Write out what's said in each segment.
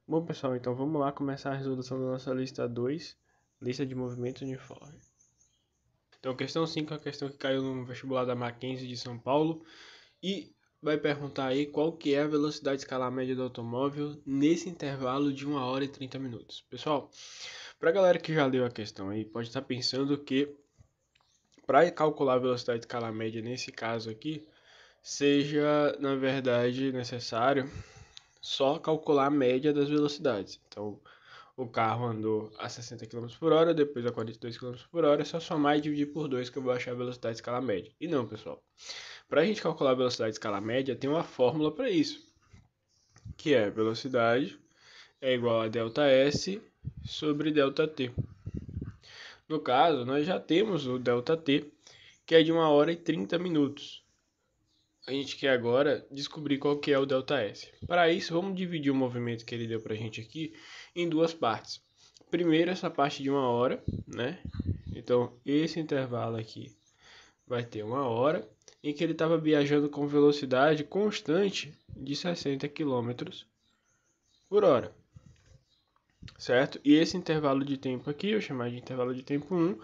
Bom, pessoal, então vamos lá começar a resolução da nossa lista 2, lista de movimentos uniforme. Então, questão 5 é a questão que caiu no vestibular da Mackenzie de São Paulo e vai perguntar aí qual que é a velocidade escalar média do automóvel nesse intervalo de 1 hora e 30 minutos. Pessoal, para a galera que já leu a questão aí, pode estar pensando que para calcular a velocidade escalar média nesse caso aqui, seja, na verdade, necessário só calcular a média das velocidades. Então, o carro andou a 60 km por hora, depois a 42 km por hora, é só somar e dividir por 2 que eu vou achar a velocidade escala média. E não, pessoal. Para a gente calcular a velocidade escala média, tem uma fórmula para isso, que é velocidade é igual a ΔS sobre ΔT. No caso, nós já temos o ΔT, que é de 1 hora e 30 minutos. A gente quer agora descobrir qual que é o ΔS. Para isso, vamos dividir o movimento que ele deu para a gente aqui em duas partes. Primeiro, essa parte de 1 hora, né? Então, esse intervalo aqui vai ter 1 hora, em que ele estava viajando com velocidade constante de 60 km por hora, certo? E esse intervalo de tempo aqui, eu chamar de intervalo de tempo 1,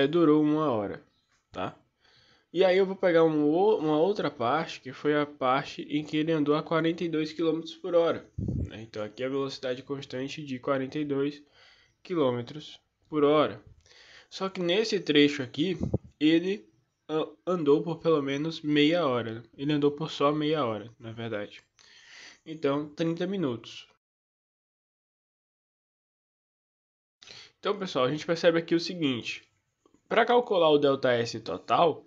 durou 1 hora, tá? E aí eu vou pegar uma outra parte, que foi a parte em que ele andou a 42 km por hora. Né? Então aqui é a velocidade constante de 42 km por hora. Só que nesse trecho aqui, ele andou por pelo menos meia hora. Ele andou por só meia hora, na verdade. Então, 30 minutos. Então, pessoal, a gente percebe aqui o seguinte. Para calcular o ΔS total,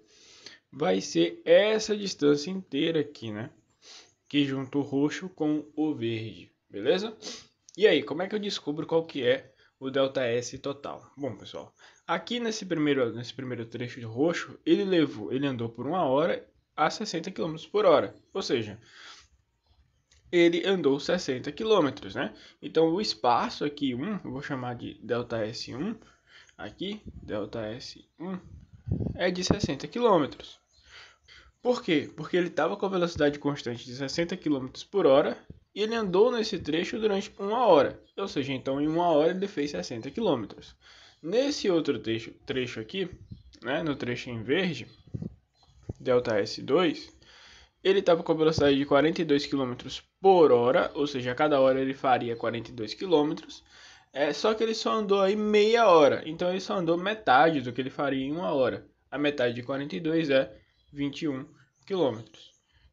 vai ser essa distância inteira aqui, né? Que junta o roxo com o verde, beleza? E aí, como é que eu descubro qual que é o ΔS total? Bom, pessoal, aqui nesse primeiro trecho de roxo, ele andou por 1 hora a 60 km por hora, ou seja, ele andou 60 km, né? Então o espaço aqui, eu vou chamar de ΔS1, aqui, ΔS1, é de 60 km. Por quê? Porque ele estava com a velocidade constante de 60 km por hora e ele andou nesse trecho durante 1 hora. Ou seja, então em 1 hora ele fez 60 km. Nesse outro trecho aqui, né, no trecho em verde, ΔS2, ele estava com a velocidade de 42 km por hora, ou seja, a cada hora ele faria 42 km. Só que ele só andou aí meia hora, então ele só andou metade do que ele faria em 1 hora. A metade de 42 é 21 km,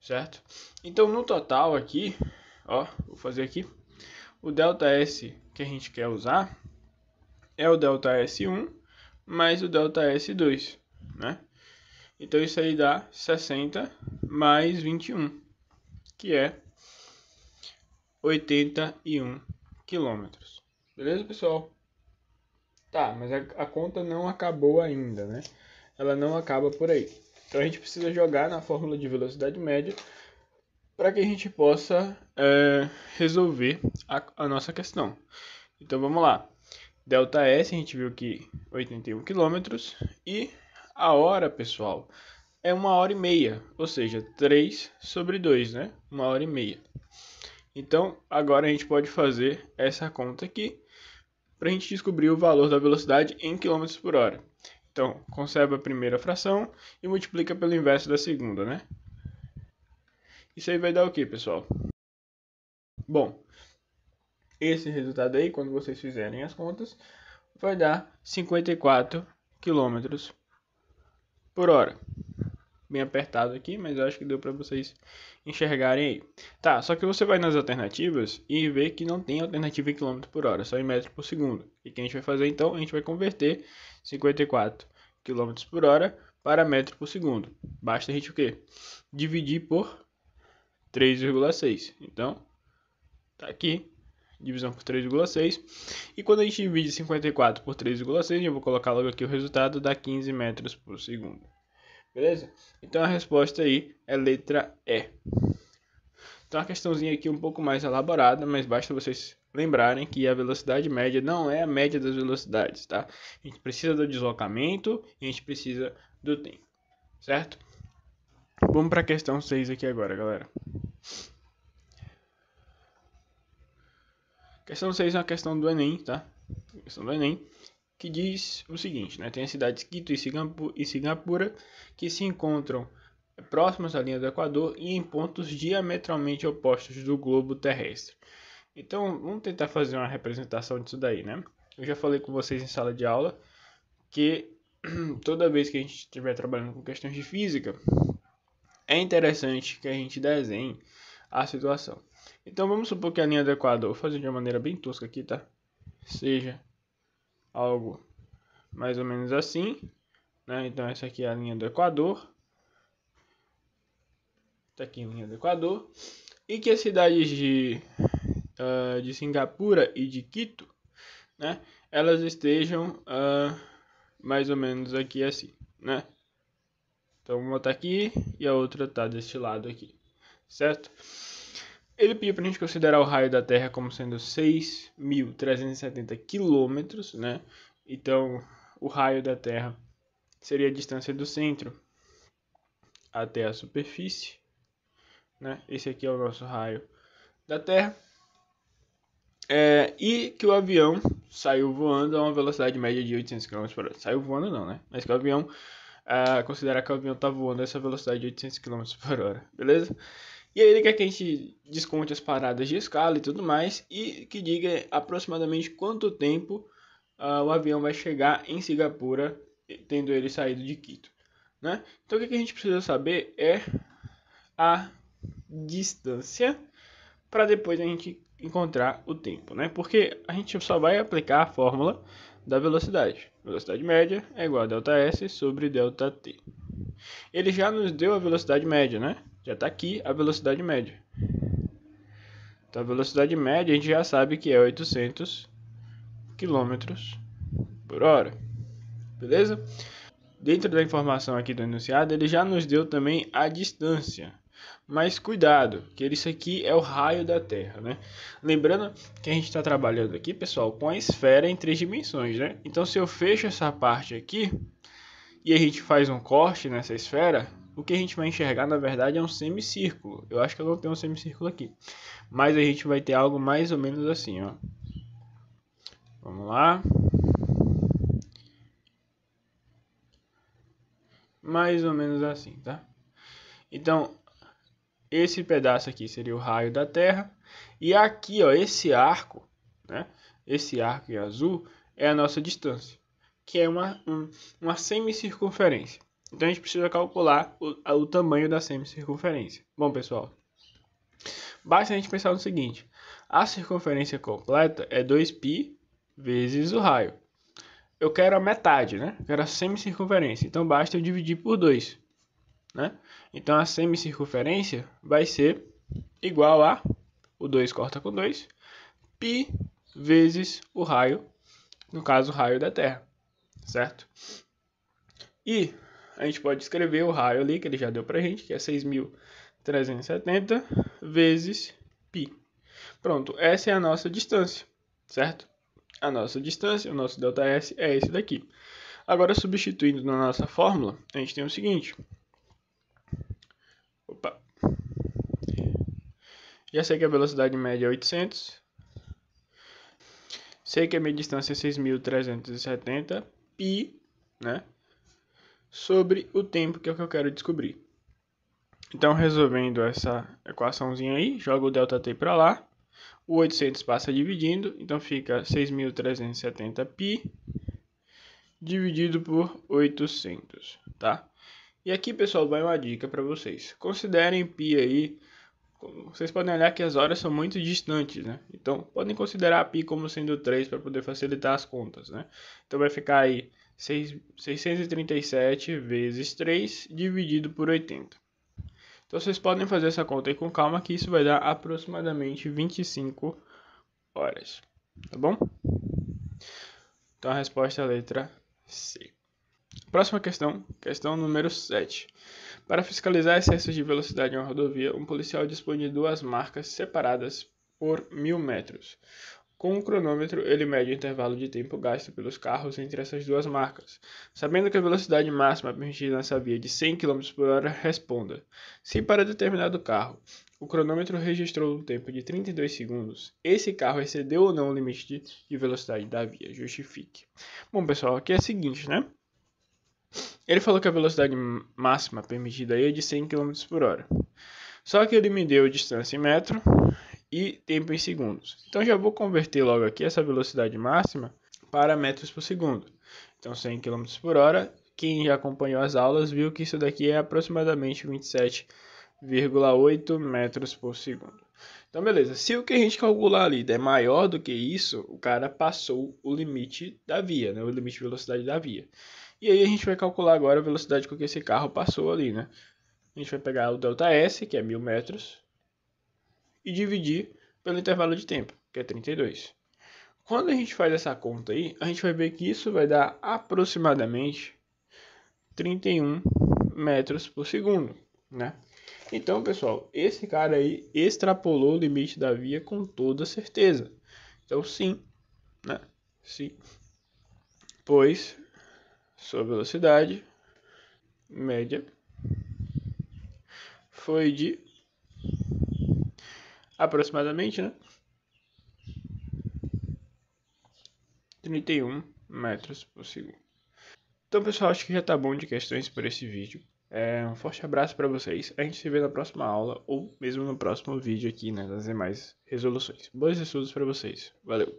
certo? Então no total aqui, ó, vou fazer aqui, o ΔS que a gente quer usar é o ΔS1 mais o ΔS2, né? Então isso aí dá 60 mais 21, que é 81 quilômetros. Beleza, pessoal? Tá, mas a conta não acabou ainda, né? Ela não acaba por aí. Então a gente precisa jogar na fórmula de velocidade média para que a gente possa resolver a nossa questão. Então vamos lá. ΔS, a gente viu que 81 km e a hora, pessoal, é 1 hora e meia, ou seja, 3 sobre 2, né? 1 hora e meia. Então, agora a gente pode fazer essa conta aqui para a gente descobrir o valor da velocidade em km por hora. Então, conserva a primeira fração e multiplica pelo inverso da segunda, né? Isso aí vai dar o que, pessoal? Bom, esse resultado aí, quando vocês fizerem as contas, vai dar 54 km por hora. Bem apertado aqui, mas eu acho que deu para vocês enxergarem aí. Tá, só que você vai nas alternativas e vê que não tem alternativa em km por hora, só em metro por segundo. E o que a gente vai fazer então? A gente vai converter 54 km por hora para metro por segundo. Basta a gente o quê? Dividir por 3,6. Então, tá aqui, divisão por 3,6. E quando a gente divide 54 por 3,6, eu vou colocar logo aqui o resultado, dá 15 metros por segundo. Beleza? Então a resposta aí é letra E. Então a questãozinha aqui um pouco mais elaborada, mas basta vocês lembrarem que a velocidade média não é a média das velocidades, tá? A gente precisa do deslocamento e a gente precisa do tempo, certo? Vamos para a questão 6 aqui agora, galera. Questão 6 é uma questão do Enem, tá? Questão do Enem, que diz o seguinte, né? Tem as cidades Quito e Singapura que se encontram próximas à linha do Equador e em pontos diametralmente opostos do globo terrestre. Então, vamos tentar fazer uma representação disso daí, né? Eu já falei com vocês em sala de aula que toda vez que a gente estiver trabalhando com questões de física, é interessante que a gente desenhe a situação. Então, vamos supor que a linha do Equador, vou fazer de uma maneira bem tosca aqui, tá? Seja algo mais ou menos assim, né? Então, essa aqui é a linha do Equador. Tá aqui a linha do Equador. E que as cidades de Singapura e de Quito, né? Elas estejam mais ou menos aqui assim, né? Então, uma tá aqui e a outra tá deste lado aqui, certo? Ele pediu para a gente considerar o raio da Terra como sendo 6.370 quilômetros, né? Então, o raio da Terra seria a distância do centro até a superfície, né? Esse aqui é o nosso raio da Terra. E que o avião saiu voando a uma velocidade média de 800 km por hora. Saiu voando não, né? Mas que o avião, considerar que o avião está voando a essa velocidade de 800 km por hora, beleza? E aí ele quer que a gente desconte as paradas de escala e tudo mais e que diga aproximadamente quanto tempo o avião vai chegar em Singapura, tendo ele saído de Quito, né? Então o que a gente precisa saber é a distância para depois a gente encontrar o tempo, né? Porque a gente só vai aplicar a fórmula da velocidade. Velocidade média é igual a ΔS sobre ΔT. Ele já nos deu a velocidade média, né? Já está aqui a velocidade média. Então a velocidade média a gente já sabe que é 800 km por hora. Beleza? Dentro da informação aqui do enunciado, ele já nos deu também a distância. Mas cuidado, que isso aqui é o raio da Terra, né? Lembrando que a gente está trabalhando aqui, pessoal, com a esfera em 3 dimensões, né? Então, se eu fecho essa parte aqui e a gente faz um corte nessa esfera, o que a gente vai enxergar, na verdade, é um semicírculo. Eu acho que eu não tenho um semicírculo aqui. Mas a gente vai ter algo mais ou menos assim, ó. Vamos lá. Mais ou menos assim, tá? Então, esse pedaço aqui seria o raio da Terra. E aqui, ó, esse arco, né? Esse arco em azul é a nossa distância, que é uma semicircunferência. Então a gente precisa calcular o tamanho da semicircunferência. Bom, pessoal, basta a gente pensar no seguinte: a circunferência completa é 2π vezes o raio. Eu quero a metade, né? Eu quero a semicircunferência. Então basta eu dividir por 2. Né? Então a semicircunferência vai ser igual a o 2 corta com 2, π vezes o raio, no caso o raio da Terra, certo? E a gente pode escrever o raio ali, que ele já deu pra gente, que é 6.370 vezes π. Pronto, essa é a nossa distância, certo? A nossa distância, o nosso ΔS é esse daqui. Agora, substituindo na nossa fórmula, a gente tem o seguinte. Opa. Já sei que a velocidade média é 800. Sei que a minha distância é 6.370 π, né? Sobre o tempo que é o que eu quero descobrir. Então, resolvendo essa equaçãozinha aí, jogo o ΔT para lá. O 800 passa dividindo, então fica 6.370 π dividido por 800, tá? E aqui, pessoal, vai uma dica para vocês. Considerem π aí. Vocês podem olhar que as horas são muito distantes, né? Então, podem considerar π como sendo 3 para poder facilitar as contas, né? Então, vai ficar aí 637 vezes 3 dividido por 80. Então, vocês podem fazer essa conta aí com calma, que isso vai dar aproximadamente 25 horas, tá bom? Então, a resposta é a letra C. Próxima questão, questão número 7. Para fiscalizar excessos de velocidade em uma rodovia, um policial dispõe de 2 marcas separadas por 1.000 metros. Com um cronômetro, ele mede o intervalo de tempo gasto pelos carros entre essas 2 marcas. Sabendo que a velocidade máxima permitida nessa via é de 100 km por hora, responda. Se para determinado carro o cronômetro registrou um tempo de 32 segundos. Esse carro excedeu ou não o limite de velocidade da via? Justifique. Bom, pessoal, aqui é o seguinte, né? Ele falou que a velocidade máxima permitida aí é de 100 km por hora. Só que ele me deu distância em metro e tempo em segundos. Então já vou converter logo aqui essa velocidade máxima para metros por segundo. Então 100 km por hora. Quem já acompanhou as aulas viu que isso daqui é aproximadamente 27,8 metros por segundo. Então beleza, se o que a gente calcular ali der maior do que isso, o cara passou o limite da via, né? O limite de velocidade da via. E aí a gente vai calcular agora a velocidade com que esse carro passou ali, né? A gente vai pegar o ΔS, que é 1000 metros, e dividir pelo intervalo de tempo, que é 32. Quando a gente faz essa conta aí, a gente vai ver que isso vai dar aproximadamente 31 metros por segundo, né? Então, pessoal, esse cara aí extrapolou o limite da via com toda certeza. Então, sim, né? Sim. Pois sua velocidade média foi de aproximadamente, né? 31 metros por segundo. Então, pessoal, acho que já tá bom de questões por esse vídeo. Um forte abraço para vocês. A gente se vê na próxima aula ou mesmo no próximo vídeo aqui, né, das demais resoluções. Bons estudos para vocês. Valeu!